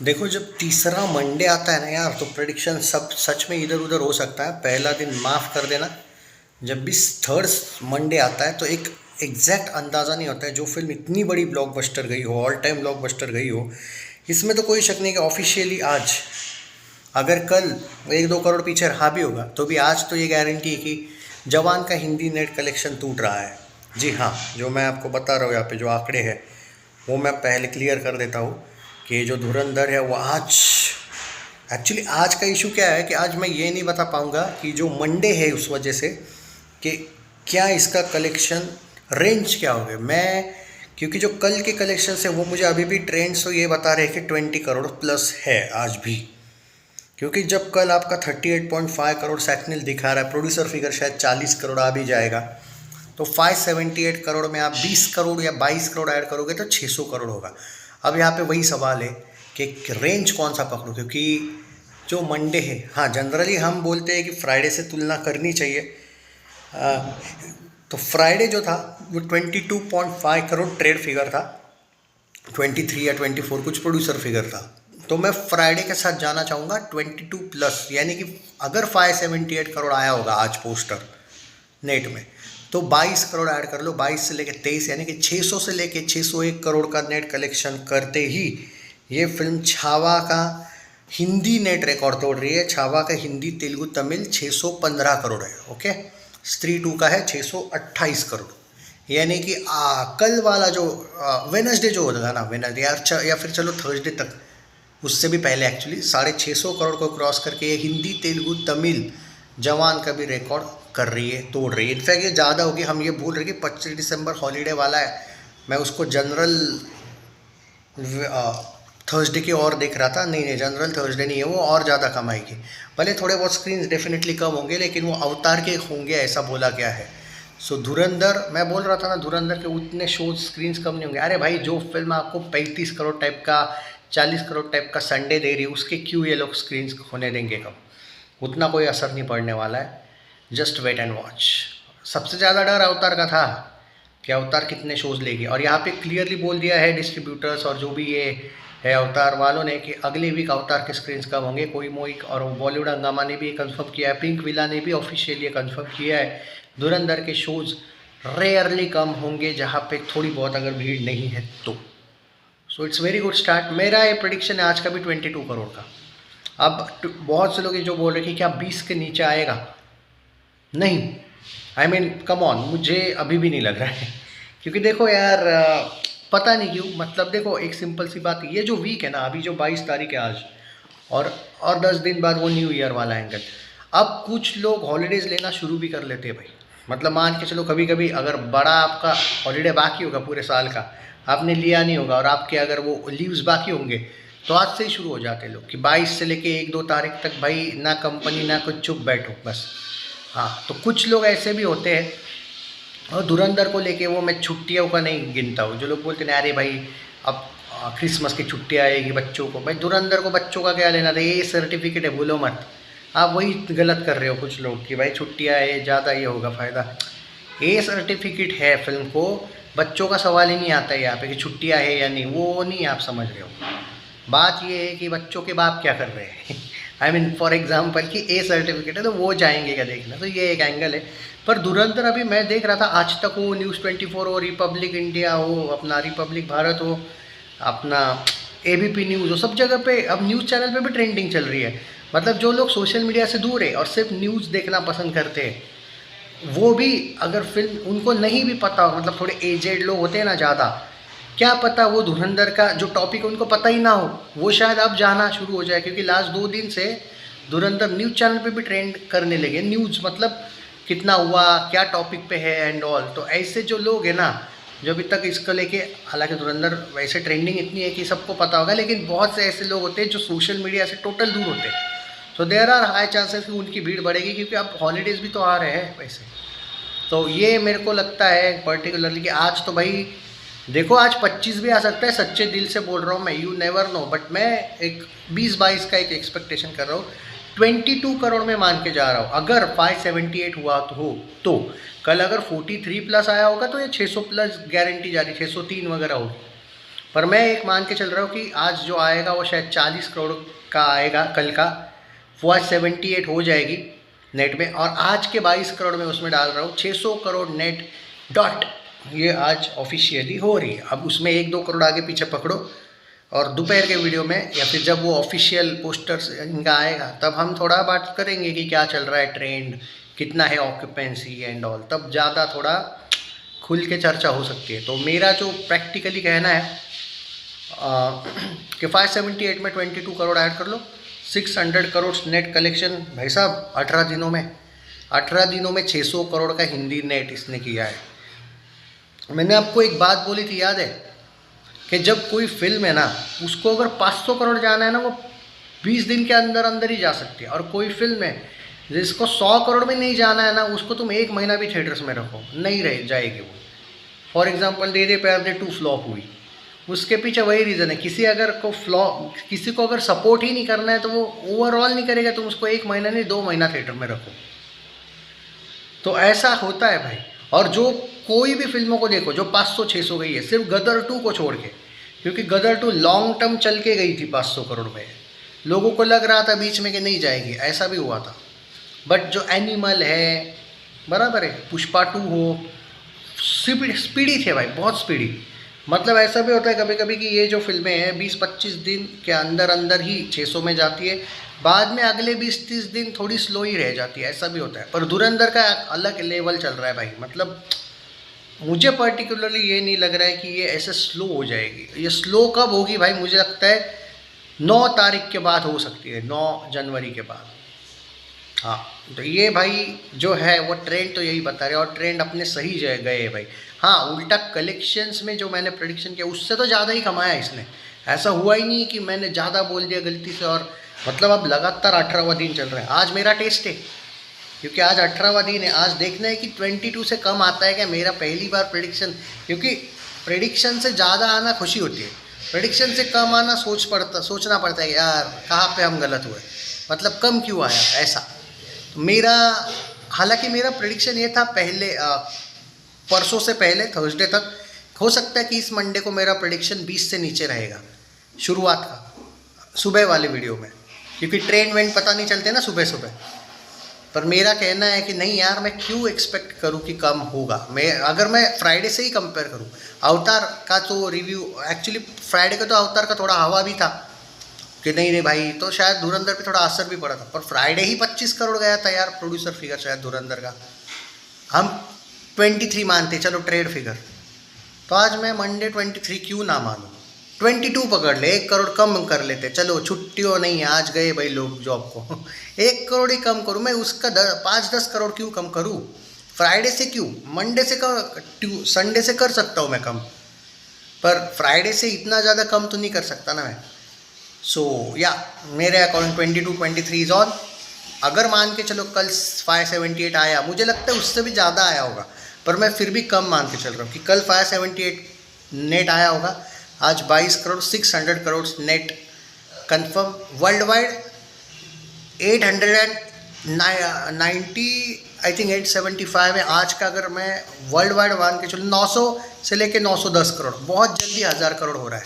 देखो, जब तीसरा मंडे आता है ना यार, तो प्रेडिक्शन सब सच में इधर उधर हो सकता है। पहला दिन माफ़ कर देना। जब भी थर्ड मंडे आता है तो एक एग्जैक्ट अंदाज़ा नहीं होता है। जो फिल्म इतनी बड़ी ब्लॉकबस्टर गई हो, ऑल टाइम ब्लॉकबस्टर गई हो, इसमें तो कोई शक नहीं कि ऑफिशियली आज, अगर कल 1-2 करोड़ पीछे रहा भी होगा तो भी आज तो ये गारंटी है कि जवान का हिंदी नेट कलेक्शन टूट रहा है। जी हाँ, जो मैं आपको बता रहा हूँ यहाँ पे जो आंकड़े हैं वो मैं पहले क्लियर कर देता हूँ कि जो धुरंधर है वो आज, एक्चुअली आज का इशू क्या है कि आज मैं ये नहीं बता पाऊँगा कि जो मंडे है उस वजह से कि क्या इसका कलेक्शन रेंज क्या हो गया। मैं, क्योंकि जो कल के कलेक्शन है वो मुझे अभी भी ट्रेंड्स तो ये बता रहे हैं कि 20 करोड़ प्लस है आज भी। क्योंकि जब कल आपका 38.5 करोड़ सैक्निल दिखा रहा है, प्रोड्यूसर फिगर शायद 40 करोड़ आ भी जाएगा, तो 578 करोड़ में आप 20 करोड़ या 22 करोड़ ऐड करोगे तो 600 करोड़ होगा। अब यहाँ पे वही सवाल है कि रेंज कौन सा पकड़ो, क्योंकि जो मंडे है, हाँ जनरली हम बोलते हैं कि फ्राइडे से तुलना करनी चाहिए। तो फ्राइडे जो था वो 22.5 करोड़ ट्रेड फिगर था, 23 या 24 कुछ प्रोड्यूसर फिगर था। तो मैं फ्राइडे के साथ जाना चाहूँगा 22 प्लस, यानी कि अगर 578 करोड़ आया होगा आज पोस्टर नेट में, तो 22 करोड़ ऐड कर लो, 22 से लेके 23, यानी कि 600 से लेके 601 करोड़ का नेट कलेक्शन करते ही ये फिल्म छावा का हिंदी नेट रिकॉर्ड तोड़ रही है। छावा का हिंदी तेलुगु तमिल 615 करोड़ है, ओके। स्त्री 2 का है 628 करोड़, यानी कि कल वाला जो वेनसडे जो होता था ना, वेनसडे या फिर चलो थर्सडे तक, उससे भी पहले एक्चुअली 650 करोड़ को क्रॉस करके ये हिंदी तेलुगु तमिल जवान का भी रिकॉर्ड कर रही है, तोड़ रही है। इनफैक्ट ये ज़्यादा होगी, हम ये बोल रहे कि 25 दिसंबर हॉलीडे वाला है, मैं उसको जनरल थर्सडे की और देख रहा था। नहीं, जनरल थर्सडे नहीं है वो, और ज़्यादा कमाएगी। भले थोड़े बहुत स्क्रीन डेफिनेटली कम होंगे, लेकिन वो अवतार के होंगे ऐसा बोला गया है। सो धुरंधर, मैं बोल रहा था ना, धुरंधर के उतने शोज स्क्रीन्स कम नहीं होंगे। अरे भाई, जो फिल्म आपको 35 करोड़ टाइप का, 40 करोड़ टाइप का संडे दे रही है, उसके क्यों ये लोग स्क्रीन्स होने देंगे कम? उतना कोई असर नहीं पड़ने वाला है। Just wait and watch. सबसे ज़्यादा डर अवतार का था कि अवतार कितने शोज़ लेगी, और यहाँ पे क्लियरली बोल दिया है डिस्ट्रीब्यूटर्स और जो भी ये है अवतार वालों ने कि अगले वीक अवतार के स्क्रीन्स कम होंगे। कोई मोई और बॉलीवुड हंगामा ने भी ये कंफर्म किया है, पिंक विला ने भी ऑफिशियली ये कंफर्म किया है। धुरंधर के शोज़ रेयरली कम होंगे जहाँ पे थोड़ी बहुत अगर भीड़ नहीं है तो। So it's very good start. मेरा ये प्रेडिक्शन है आज का भी 22 करोड़ का। अब बहुत से लोग ये जो बोल रहे हैं कि क्या 20 के नीचे आएगा, नहीं, आई मीन कम ऑन, मुझे अभी भी नहीं लग रहा है। क्योंकि देखो यार, पता नहीं क्यों, मतलब देखो एक सिंपल सी बात, ये जो वीक है ना, अभी जो 22 तारीख है आज, और 10 दिन बाद वो न्यू ईयर वाला एंगल, अब कुछ लोग हॉलीडेज़ लेना शुरू भी कर लेते हैं भाई। मतलब मान के चलो, कभी कभी अगर बड़ा आपका हॉलीडे बाकी होगा पूरे साल का, आपने लिया नहीं होगा, और आपके अगर वो लीव्स बाकी होंगे, तो आज से ही शुरू हो जाते हैं लोग कि 22 से लेके 1-2 तारीख तक भाई ना कंपनी ना कुछ, चुप बैठो बस। हाँ, तो कुछ लोग ऐसे भी होते हैं, और धुरंधर को लेके वो मैं छुट्टियों का नहीं गिनता हूँ। जो लोग बोलते हैं अरे भाई अब क्रिसमस की छुट्टियाँ आएगी बच्चों को, भाई धुरंधर को बच्चों का क्या लेना था, ये सर्टिफिकेट है, भूलो मत। आप वही गलत कर रहे हो कुछ लोग कि भाई छुट्टियाँ है, ज़्यादा ये होगा फ़ायदा। ये सर्टिफिकेट है फिल्म को, बच्चों का सवाल ही नहीं आता है यहाँ पे कि छुट्टियाँ है या नहीं, वो नहीं आप समझ रहे हो। बात ये है कि बच्चों के बाप क्या कर रहे हैं आई मीन फॉर एग्जाम्पल कि ए सर्टिफिकेट है तो वो जाएंगे क्या देखना, तो ये एक एंगल है। पर धुरंधर अभी मैं देख रहा था, आज तक हो, न्यूज़ 24 हो, रिपब्लिक इंडिया हो, अपना रिपब्लिक भारत हो, अपना एबीपी न्यूज़ हो, सब जगह पे अब न्यूज़ चैनल पे भी ट्रेंडिंग चल रही है। मतलब जो लोग सोशल मीडिया से दूर है और सिर्फ न्यूज़ देखना पसंद करते हैं, वो भी अगर फिल्म उनको नहीं भी पता हो, मतलब थोड़े एजेड लोग होते हैं ना ज़्यादा, क्या पता वो धुरंधर का जो टॉपिक उनको पता ही ना हो, वो शायद अब जाना शुरू हो जाए। क्योंकि लास्ट 2 दिन से धुरंधर न्यूज़ चैनल पे भी ट्रेंड करने लगे, न्यूज़ मतलब कितना हुआ, क्या टॉपिक पे है एंड ऑल। तो ऐसे जो लोग हैं ना, जो अभी तक इसको लेके, हालांकि धुरंधर वैसे ट्रेंडिंग इतनी है कि सबको पता होगा, लेकिन बहुत से ऐसे लोग होते हैं जो सोशल मीडिया से टोटल दूर होते हैं। तो देयर आर हाई चांसेस कि उनकी भीड़ बढ़ेगी, क्योंकि अब हॉलीडेज़ भी तो आ रहे हैं वैसे। तो ये मेरे को लगता है पर्टिकुलरली कि आज तो भाई देखो, आज 25 भी आ सकता है, सच्चे दिल से बोल रहा हूँ मैं, यू नेवर नो। बट मैं एक 20-22 का एक एक्सपेक्टेशन कर रहा हूँ, 22 करोड़ में मान के जा रहा हूँ। अगर 578 हुआ तो कल अगर 43 प्लस आया होगा तो ये 600 प्लस गारंटी जा रही, 603 वगैरह होगी। पर मैं एक मान के चल रहा हूँ कि आज जो आएगा वो शायद 40 करोड़ का आएगा, कल का वो आज 78 हो जाएगी नेट में, और आज के 22 करोड़ में उसमें डाल रहा हूँ 600 करोड़ नेट डॉट, ये आज ऑफिशियली हो रही है। अब उसमें 1-2 करोड़ आगे पीछे पकड़ो, और दोपहर के वीडियो में या फिर जब वो ऑफिशियल पोस्टर्स इनका आएगा तब हम थोड़ा बात करेंगे कि क्या चल रहा है, ट्रेंड कितना है, ऑक्यूपेंसी एंड ऑल, तब ज़्यादा थोड़ा खुल के चर्चा हो सकती है। तो मेरा जो प्रैक्टिकली कहना है कि 578 में 22 करोड़ ऐड कर लो, 600 करोड़ नेट कलेक्शन भाई साहब 18 दिनों में 600 करोड़ का हिंदी नेट इसने किया है। मैंने आपको एक बात बोली थी, याद है कि जब कोई फिल्म है ना उसको अगर 500 करोड़ जाना है ना वो 20 दिन के अंदर अंदर ही जा सकती है, और कोई फिल्म है जिसको 100 करोड़ में नहीं जाना है ना उसको तुम 1 महीना भी थिएटर्स में रखो नहीं रह जाएगी वो। फॉर एग्जांपल दे प्यार दे 2 फ्लॉप हुई, उसके पीछे वही रीज़न है, किसी को अगर सपोर्ट ही नहीं करना है तो वो ओवरऑल नहीं करेगा, तुम उसको 1 महीना नहीं 2 महीना थिएटर में रखो। तो ऐसा होता है भाई। और जो कोई भी फिल्मों को देखो जो 500-600 गई है, सिर्फ गदर 2 को छोड़ के, क्योंकि गदर 2 लॉन्ग टर्म चल के गई थी 500 करोड़ में, लोगों को लग रहा था बीच में कि नहीं जाएगी, ऐसा भी हुआ था। बट जो एनिमल है बराबर है, पुष्पा 2 हो, स्पीडी थे भाई, बहुत स्पीडी। मतलब ऐसा भी होता है कभी कभी कि ये जो फिल्में हैं 20-25 दिन के अंदर अंदर ही 600 में जाती है, बाद में अगले 20-30 दिन थोड़ी स्लो ही रह जाती है, ऐसा भी होता है। पर धुरंधर का अलग लेवल चल रहा है भाई, मतलब मुझे पर्टिकुलरली ये नहीं लग रहा है कि ये ऐसे स्लो हो जाएगी। ये स्लो कब होगी भाई, मुझे लगता है 9 तारीख के बाद हो सकती है, 9 जनवरी के बाद। हाँ, तो ये भाई जो है वो ट्रेंड तो यही बता रहे हैं, और ट्रेंड अपने सही जगह गए भाई। हाँ, उल्टा कलेक्शंस में जो मैंने प्रेडिक्शन किया उससे तो ज़्यादा ही कमाया इसने, ऐसा हुआ ही नहीं कि मैंने ज़्यादा बोल दिया गलती से। और मतलब अब लगातार 18वां दिन चल रहा है, आज मेरा टेस्ट है क्योंकि आज 18वां दिन है। आज देखना है कि 22 से कम आता है क्या मेरा पहली बार प्रेडिक्शन, क्योंकि प्रेडिक्शन से ज़्यादा आना खुशी होती है, प्रेडिक्शन से कम आना सोचना पड़ता है यार कहाँ पे हम गलत हुए, मतलब कम क्यों आया ऐसा। तो हालांकि मेरा प्रेडिक्शन ये था पहले परसों से पहले थर्सडे तक, हो सकता है कि इस मंडे को मेरा प्रेडिक्शन 20 से नीचे रहेगा शुरुआत का, सुबह वाले वीडियो में, क्योंकि ट्रेंड वेंड पता नहीं चलते ना सुबह सुबह। पर मेरा कहना है कि नहीं यार, मैं क्यों एक्सपेक्ट करूं कि कम होगा। अगर मैं फ्राइडे से ही कंपेयर करूं, अवतार का तो रिव्यू एक्चुअली फ्राइडे का तो अवतार का थोड़ा हवा भी था कि नहीं रे भाई, तो शायद धुरंधर पे थोड़ा असर भी पड़ा था। पर फ्राइडे ही 25 करोड़ गया था यार प्रोड्यूसर फिगर शायद धुरंधर का, हम 23 मानते चलो ट्रेड फिगर, तो आज मैं मंडे 23 क्यों ना मानूं, 22 पकड़ ले, 1 करोड़ कम कर लेते, चलो छुट्टियों नहीं है आज गए भाई लोग जॉब को 1 करोड़ ही कम करूँ मैं, उसका 5-10 करोड़ क्यों कम करूँ, फ्राइडे से क्यों, मंडे से संडे से कर सकता हूँ मैं कम, पर फ्राइडे से इतना ज़्यादा कम तो नहीं कर सकता ना मैं। सो या मेरे अकॉर्डिंग 22-23 इज ऑन। अगर मान के चलो कल 578 आया, मुझे लगता है उससे भी ज़्यादा आया होगा, पर मैं फिर भी कम मान के चल रहा हूँ कि कल 578 नेट आया होगा, आज 22 crore 600 crore net confirm world wide. 890 I think 875 है आज का, अगर मैं वर्ल्ड वाइड मान के चलूँ 900 से लेके 910 करोड़, बहुत जल्दी 1000 करोड़ हो रहा है।